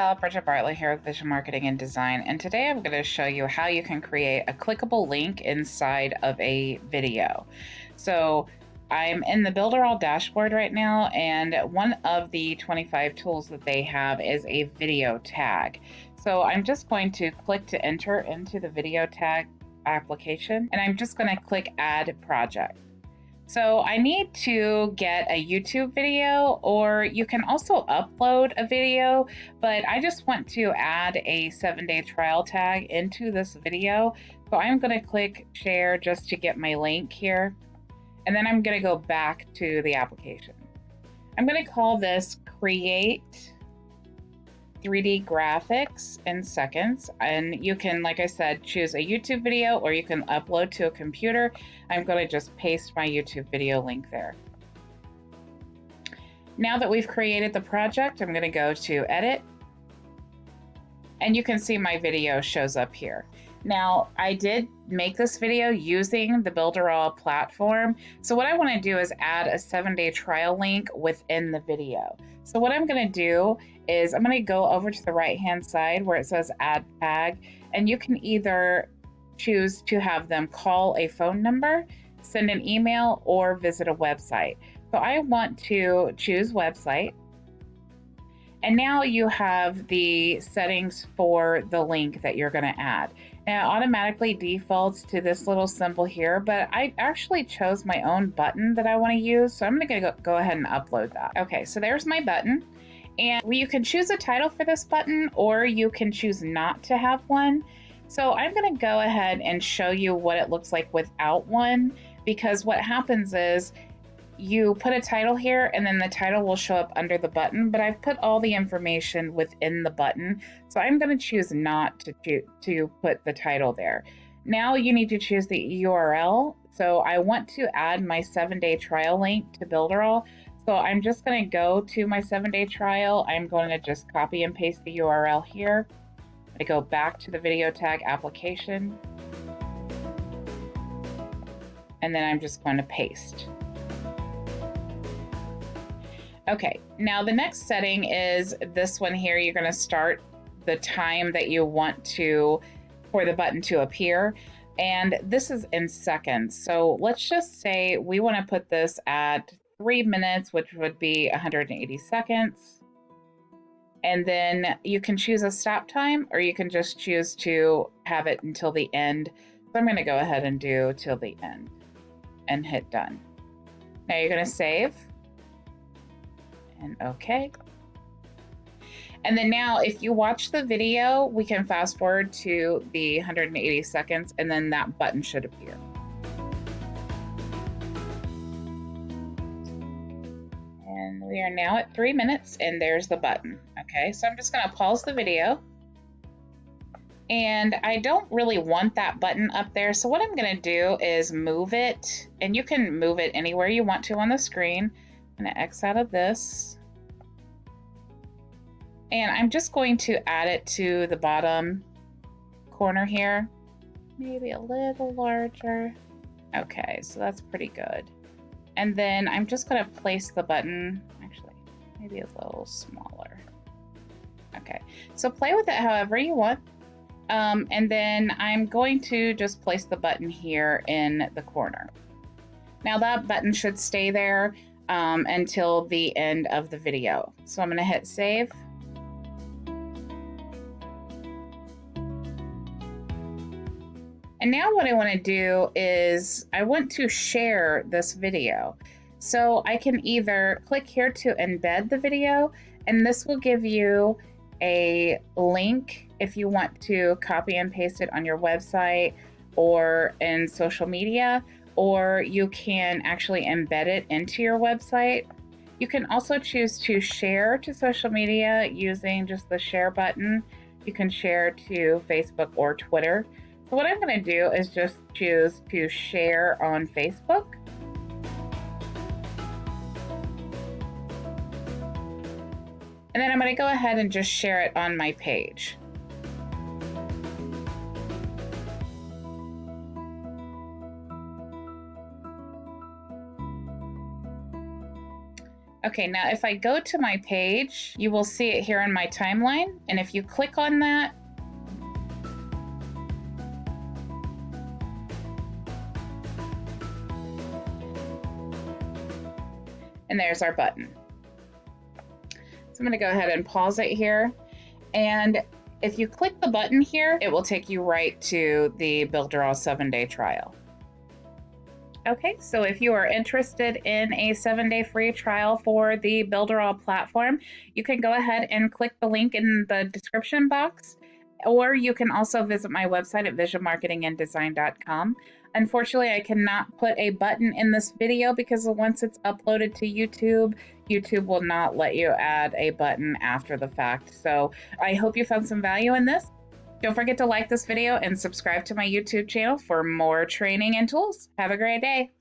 y'all, Bridget Bartlett here with Vision Marketing and Design, and today I'm going to show you how you can create a clickable link inside of a video. So I'm in the Builderall dashboard right now, and one of the 25 tools that they have is a video tag. So I'm just going to click to enter into the video tag application, and I'm just going to click Add Project. So I need to get a YouTube video, or you can also upload a video, but I just want to add a 7-day trial tag into this video. So I'm going to click share just to get my link here. And then I'm going to go back to the application. I'm going to call this Create 3D Graphics in Seconds, and you can, like I said, choose a YouTube video or you can upload to a computer. I'm going to just paste my YouTube video link there. Now that we've created the project, I'm going to go to Edit, and you can see my video shows up here. Now, I did make this video using the Builderall platform. So what I want to do is add a 7-day trial link within the video. So what I'm going to do is I'm going to go over to the right-hand side where it says Add Tag, and you can either choose to have them call a phone number, send an email, or visit a website. So I want to choose website. And now you have the settings for the link that you're going to add. Now, it automatically defaults to this little symbol here, but I actually chose my own button that I want to use, so I'm going to go ahead and upload that. Okay, so there's my button, and you can choose a title for this button, or you can choose not to have one. So I'm going to go ahead and show you what it looks like without one, because what happens is you put a title here and then the title will show up under the button, but I've put all the information within the button. So I'm going to choose not to put the title there. Now you need to choose the URL. So I want to add my 7-day trial link to Builderall. So I'm just going to go to my 7-day trial. I'm going to just copy and paste the URL here. I'm going to go back to the video tag application. And then I'm just going to paste. Okay, now the next setting is this one here. You're going to start the time that you want for the button to appear, and this is in seconds. So let's just say we want to put this at 3 minutes, which would be 180 seconds. And then you can choose a stop time, or you can just choose to have it until the end. So I'm going to go ahead and do till the end and hit done. Now you're going to save. And okay. And then now if you watch the video, we can fast forward to the 180 seconds and then that button should appear. And we are now at 3 minutes and there's the button. Okay, so I'm just going to pause the video. And I don't really want that button up there. So what I'm going to do is move it, and you can move it anywhere you want to on the screen. I'm going to X out of this, and I'm just going to add it to the bottom corner here, maybe a little larger. Okay, so that's pretty good. And then I'm just going to place the button, actually, maybe a little smaller. Okay, so play with it however you want. And then I'm going to just place the button here in the corner. Now that button should stay there until the end of the video. So I'm going to hit save. And now what I want to do is I want to share this video. So I can either click here to embed the video, and this will give you a link if you want to copy and paste it on your website or in social media, or you can actually embed it into your website. You can also choose to share to social media using just the share button. You can share to Facebook or Twitter. So what I'm going to do is just choose to share on Facebook. And then I'm going to go ahead and just share it on my page. Okay, now if I go to my page, you will see it here in my timeline. And if you click on that, and there's our button. So I'm gonna go ahead and pause it here. And if you click the button here, it will take you right to the Builderall 7-day trial. Okay, so if you are interested in a 7-day free trial for the Builderall platform, you can go ahead and click the link in the description box, or you can also visit my website at visionmarketinganddesign.com. Unfortunately, I cannot put a button in this video because once it's uploaded to YouTube, YouTube will not let you add a button after the fact. So I hope you found some value in this. Don't forget to like this video and subscribe to my YouTube channel for more training and tools. Have a great day.